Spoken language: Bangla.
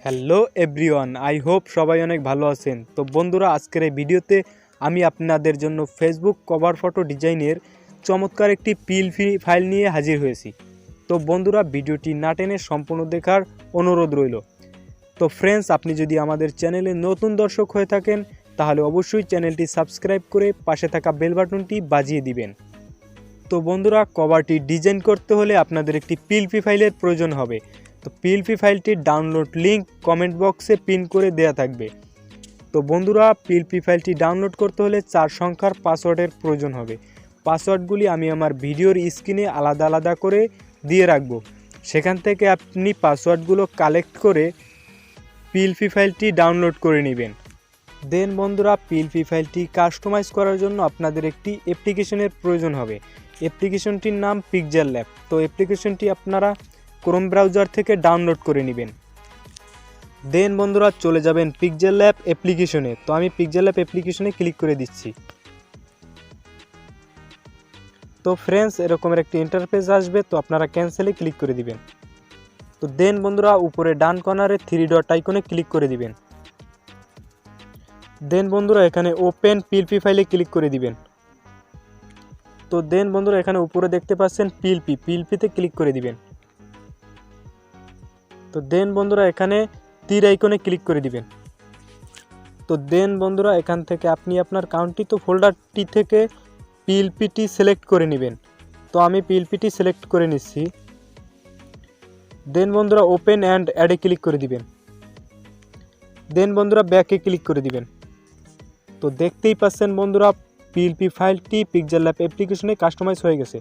হ্যালো এভরিওয়ান, আই হোপ সবাই অনেক ভালো আছেন। তো বন্ধুরা, আজকের এই ভিডিওতে আমি আপনাদের জন্য ফেসবুক কভার ফটো ডিজাইনের চমৎকার একটি পিএলপি ফাইল নিয়ে হাজির হয়েছি। তো বন্ধুরা, ভিডিওটি না টেনে সম্পূর্ণ দেখার অনুরোধ রইল। তো ফ্রেন্ডস, আপনি যদি আমাদের চ্যানেলে নতুন দর্শক হয়ে থাকেন তাহলে অবশ্যই চ্যানেলটি সাবস্ক্রাইব করে পাশে থাকা বেল বাটনটি বাজিয়ে দিবেন। তো বন্ধুরা, কভারটি ডিজাইন করতে হলে আপনাদের একটি পিএলপি ফাইলের প্রয়োজন হবে। তো পিএলপি ফাইলটির ডাউনলোড লিঙ্ক কমেন্ট বক্সে পিন করে দেয়া থাকবে। তো বন্ধুরা, পিএলপি ফাইলটি ডাউনলোড করতে হলে 4 সংখ্যার পাসওয়ার্ডের প্রয়োজন হবে। পাসওয়ার্ডগুলি আমি আমার ভিডিওর স্ক্রিনে আলাদা আলাদা করে দিয়ে রাখব। সেখান থেকে আপনি পাসওয়ার্ডগুলো কালেক্ট করে পিএলপি ফাইলটি ডাউনলোড করে নেবেন। দেন বন্ধুরা, পিএলপি ফাইলটি কাস্টমাইজ করার জন্য আপনাদের একটি অ্যাপ্লিকেশনের প্রয়োজন হবে। অ্যাপ্লিকেশনটির নাম পিক্সেলল্যাব। তো অ্যাপ্লিকেশনটি আপনারা ক্রোম ব্রাউজার থেকে ডাউনলোড করে নেবেন। দেন বন্ধুরা, চলে যাবেন পিক্সেলল্যাব অ্যাপ্লিকেশনে। তো আমি পিক্সেলল্যাব অ্যাপ্লিকেশনে ক্লিক করে দিচ্ছি। তো ফ্রেন্ডস, এরকমের একটি ইন্টারফেস আসবে, তো আপনারা ক্যান্সেলে ক্লিক করে দিবেন। তো দেন বন্ধুরা, উপরে ডান কর্নারে 3 ডট আইকনে ক্লিক করে দিবেন। দেন বন্ধুরা, এখানে ওপেন পিএলপি ফাইলে ক্লিক করে দিবেন। তো দেন বন্ধুরা, এখানে উপরে দেখতে পাচ্ছেন পিএলপিতে ক্লিক করে দিবেন। তো দেন বন্ধুরা, এখানে তীর আইকনে ক্লিক করে দিবেন। তো দেন বন্ধুরা, এখান থেকে আপনি আপনার কাউন্টি তো ফোল্ডারটি থেকে পিএলপিটি সিলেক্ট করে নেবেন। তো আমি পিএলপিটি সিলেক্ট করে নিচ্ছি। দেন বন্ধুরা, ওপেন অ্যান্ড অ্যাডে ক্লিক করে দিবেন। দেন বন্ধুরা, ব্যাকে ক্লিক করে দিবেন। তো দেখতেই পাচ্ছেন বন্ধুরা, পিএলপি ফাইলটি পিক্সেলল্যাব অ্যাপ্লিকেশনে কাস্টমাইজ হয়ে গেছে।